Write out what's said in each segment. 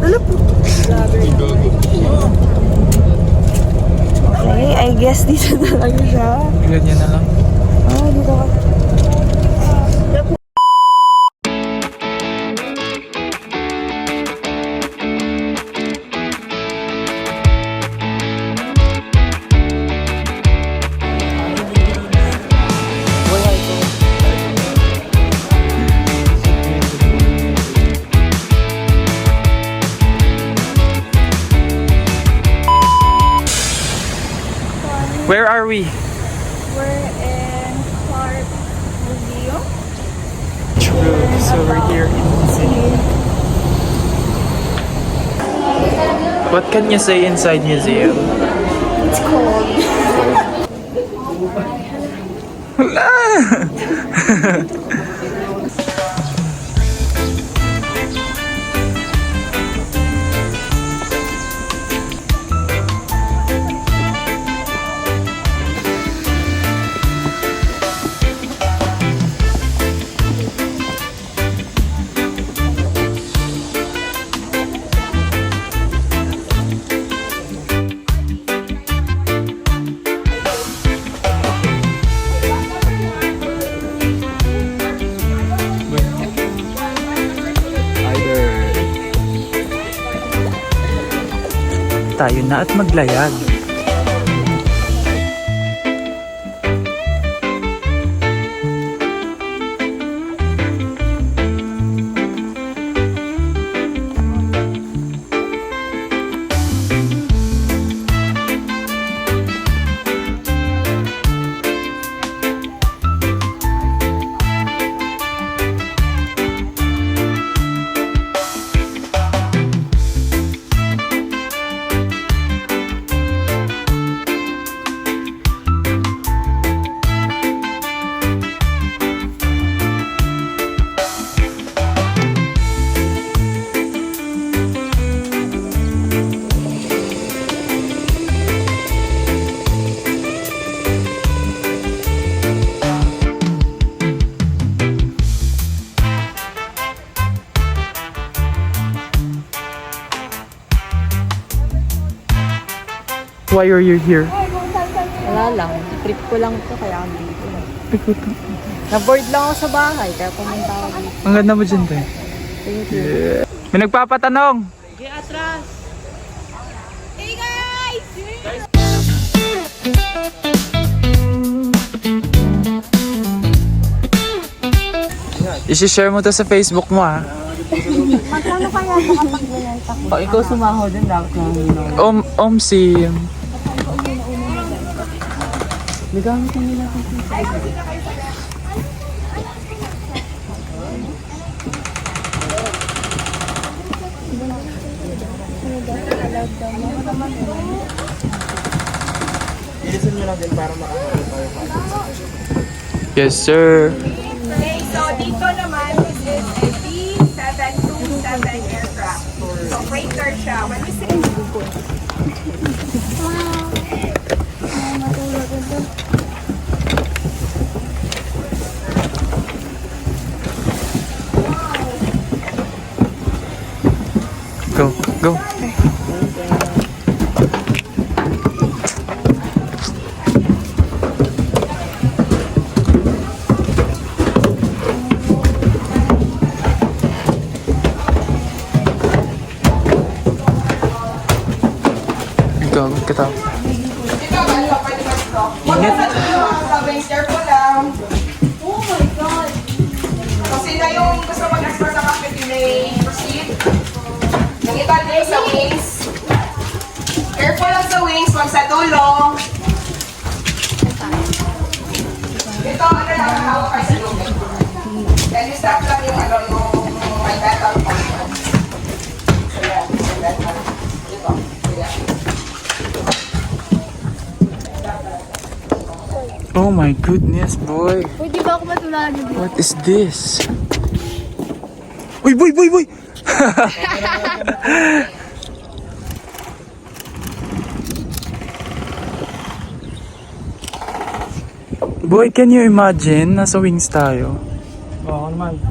Wala po. Okay, I guess dito na lang siya. Ganyan na lang. Oh, dito ka. Where are we? We're in Clark Museum. True. So we're here in museum. What can you say inside museum? It's cold. Tayo na at maglayag. Why are you here? Wala lang. Trip ko lang to kaya ako dito. Na-bored lang ako sa bahay kaya pumunta ako dito. Ang ganda mo dyan, te. Thank you. May nagpapatanong. Hey, atras! Hey guys! I-share mo to sa Facebook mo, ha? Magkano kaya ito kapag binenta ko? Pag ikaw sumahod din, dapat nang Omsim. nagamit na nila kasi. Ilisan nyo lang din para makakita tayo. Yes, sir. Okay, so dito naman, this is a B727 aircraft. So freighter siya. When we say Go, go. Go, get out. dito, ano pa pwede mag-ito? Huwag na sa wings, careful lang. Oh my God! Kasi na yung gusto mag-explore sa cockpit, you may proceed. Yung iba din sa wings. Careful lang sa wings, wag sa dulo. Ito, ano lang, hawak kayo sa dulo. Then you stop lang yung ano, yung may metal portion. So yan, so that one. Ito, yeah. Oh my goodness, boy. Pwede ba ako matulala dito? What is this? Uy, boy, boy, boy! Boy, can you imagine? Nasa wings tayo. Oo naman.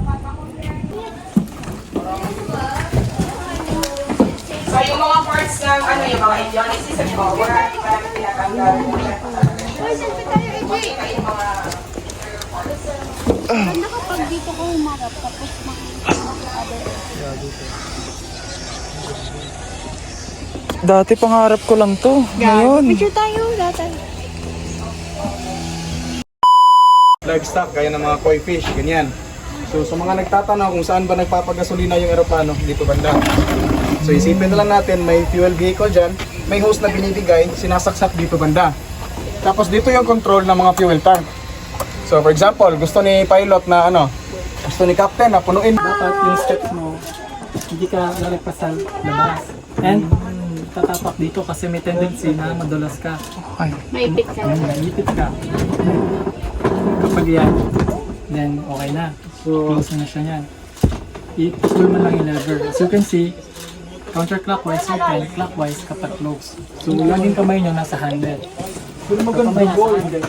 ng ano yung mga avionics at mga warranty para tinatanggal. Ganda kapag dito ko humarap tapos Dati pangarap ko lang to. Ngayon. picture tayo dati. Livestock, gaya ng mga koi fish, ganyan. So sa mga nagtatanong kung saan ba nagpapagasolina yung eroplano, dito banda. So isipin na lang natin, may fuel vehicle dyan, may hose na binibigay, sinasaksak dito banda. Tapos dito yung control ng mga fuel tank. So for example, gusto ni pilot na gusto ni captain na punuin. Dapat yung steps mo, hindi ka lalagpas sa labas. And tatapak dito kasi may tendency na madulas ka. Ay. Maipit ka. Nalipit ka. Kapag yan, then okay na. So, close na siya niyan. I-pull mo lang yung lever. As you can see, counterclockwise open, clockwise kapag close. So, laging kamay nyo nasa handle. Maganda handle.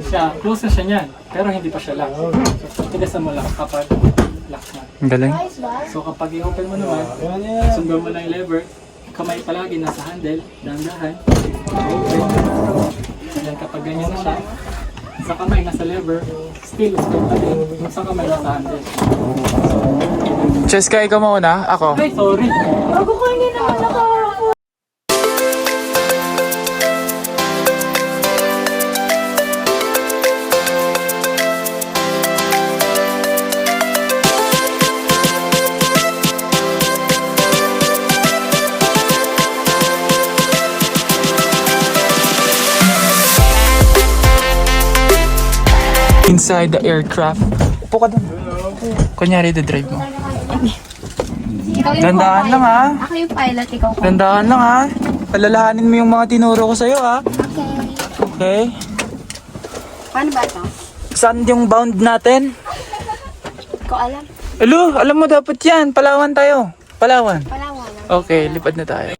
Siya, close na siya niyan. Pero hindi pa siya lock. So, tigasan mo lang kapag lock na. Ang galing. So, kapag i-open mo naman, sundan mo lang yung lever, kamay palagi nasa handle, dahan-dahan, open. Then kapag ganyan na siya, sa kamay nasa lever, still open pa rin. Sa kamay nasa handle. Cheska, ikaw muna. Ako. Ay, sorry. Bago ko hindi naman nakaharap po. Inside the aircraft. Upo ka doon. Kunyari, drive mo. Ikaw yung Dandahan co-pilot. lang, ha? Ako yung pilot, ikaw co-pilot. Dandahan lang ha. Palalahanin mo yung mga tinuro ko sa'yo ha. Okay. Okay? Paano ba ito? Saan yung bound natin? Ko alam. Alo, alam mo dapat yan. Palawan tayo. Palawan. Palawan lang. Okay, lipad na tayo.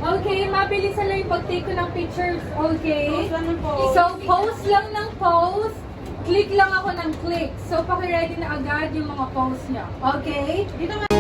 Okay, mabilisan lang yung pag-take ko ng pictures, okay? So, pose lang ng pose. Click lang ako ng click. So, paki-ready na agad yung mga pose niya. Okay? Dito nga.